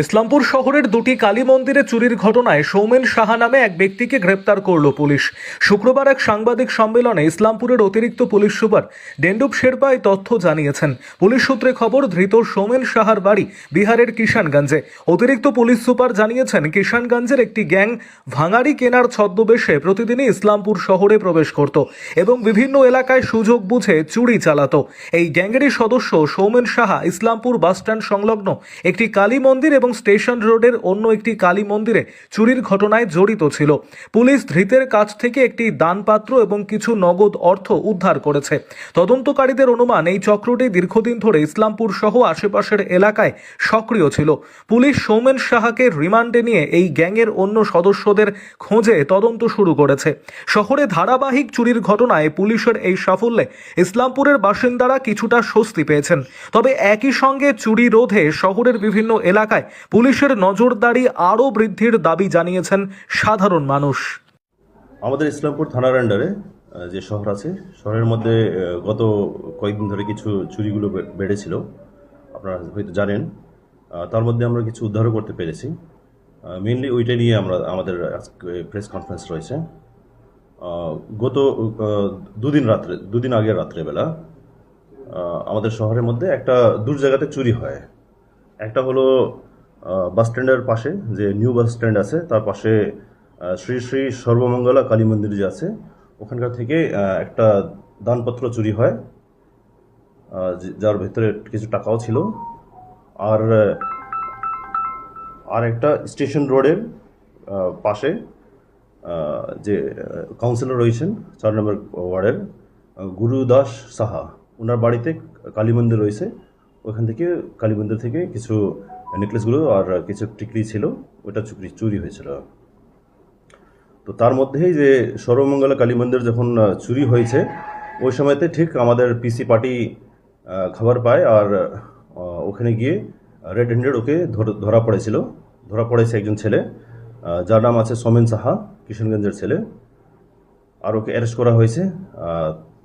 ইসলামপুর শহরের দুটি কালী মন্দিরে চুরির ঘটনায় সৌমেন সাহা নামে এক ব্যক্তিকে গ্রেপ্তার করল পুলিশ। শুক্রবার এক সাংবাদিক সম্মেলনে ইসলামপুরের অতিরিক্ত পুলিশ সুপার ডেন্ডুপ শেরপা এই তথ্য জানিয়েছেন। পুলিশ সূত্রে খবর, ধৃত সৌমেন সাহার বাড়ি বিহারের কিষানগঞ্জে। অতিরিক্ত পুলিশ সুপার জানিয়েছেন, কিষানগঞ্জের একটি গ্যাং ভাঙাড়ি কেনার ছদ্মবেশে প্রতিদিনই ইসলামপুর শহরে প্রবেশ করত এবং বিভিন্ন এলাকায় সুযোগ বুঝে চুরি চালাতো। এই গ্যাংয়েরই সদস্য সৌমেন সাহা ইসলামপুর বাসস্ট্যান্ড সংলগ্ন একটি কালী মন্দির এবং স্টেশন রোডের অন্য একটি কালী মন্দিরে চুরির ঘটনায় জড়িত ছিল। পুলিশ ধৃতের কাছ থেকে একটি দানপাত্র এবং কিছু নগদ অর্থ উদ্ধার করেছে। তদন্তকারীদের অনুমান, এই চক্রটি দীর্ঘদিন ধরে ইসলামপুর সহ আশেপাশের এলাকায় সক্রিয় ছিল। পুলিশ সৌমেন সাহাকে রিমান্ডে নিয়ে এই গ্যাংয়ের অন্য সদস্যদের খোঁজে তদন্ত শুরু করেছে। শহরে ধারাবাহিক চুরির ঘটনায় পুলিশের এই সাফল্যে ইসলামপুরের বাসিন্দারা কিছুটা স্বস্তি পেয়েছেন। তবে একই সঙ্গে চুরি রোধে শহরের বিভিন্ন এলাকায় পুলিশের নজরদারি আরও বৃদ্ধির দাবি জানিয়েছেন সাধারণ মানুষ। আমাদের ইসলামপুর থানার আন্ডারে যে শহর আছে, শহরের মধ্যে গত কয়েকদিন ধরে কিছু চুরিগুলো বেড়েছিল, আপনারা হয়তো জানেন। তার মধ্যে আমরা কিছু উদ্ধারও করতে পেরেছি। মেইনলি ওইটা নিয়ে আমাদের প্রেস কনফারেন্স রয়েছে। গত দুদিন আগের রাত্রেবেলা আমাদের শহরের মধ্যে একটা দূর জায়গাতে চুরি হয়। একটা হলো বাস স্ট্যান্ডের পাশে, যে নিউ বাস স্ট্যান্ড আছে তার পাশে শ্রী শ্রী সর্বমঙ্গলা কালী মন্দির যে আছে, ওখানকার থেকে একটা দানপত্র চুরি হয়, যার ভেতরে কিছু টাকাও ছিল। আর একটা স্টেশন রোডের পাশে যে কাউন্সিলর রয়েছেন 4 নম্বর ওয়ার্ডের গুরুদাস সাহা, ওনার বাড়িতে কালী মন্দির রয়েছে। ওখান থেকে কালী মন্দির থেকে কিছু নেকলেসগুলো আর কিছু টিকলি ছিল, ওটা চুরি হয়েছিল। তো তার মধ্যেই যে সর্বমঙ্গলা কালী মন্দির যখন চুরি হয়েছে, ওই সময়তে ঠিক আমাদের পিসি পার্টি খবর পায়, আর ওখানে গিয়ে রেড হ্যান্ডেড ওকে ধরা পড়েছে একজন ছেলে, যার নাম আছে সৌমেন সাহা, কিষানগঞ্জের ছেলে। আর ওকে অ্যারেস্ট করা হয়েছে।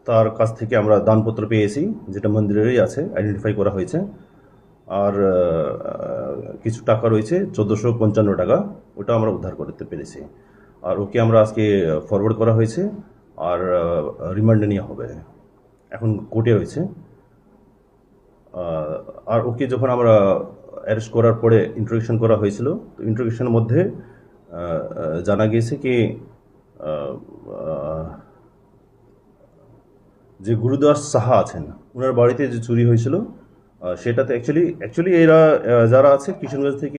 তার কাছ থেকে আমরা দানপত্র পেয়েছি, যেটা মন্দিরেরই আছে, আইডেন্টিফাই করা হয়েছে। আর কিছু টাকা রয়েছে, 1455 টাকা, ওটা আমরা উদ্ধার করতে পেরেছি। আর ওকে আমরা আজকে ফরওয়ার্ড করা হয়েছে, আর রিমান্ডে নেওয়া হবে, এখন কোর্টে রয়েছে। আর ওকে যখন আমরা অ্যারেস্ট করার পরে ইন্ট্রোগেশন করা হয়েছিল, তো ইন্ট্রোগেশনের মধ্যে জানা গিয়েছে কি যে গুরুদাস সাহা আছেন, ওনার বাড়িতে যে চুরি হয়েছিল, সেটাতে অ্যাকচুয়ালি এরা যারা আছে কিষানগঞ্জ থেকে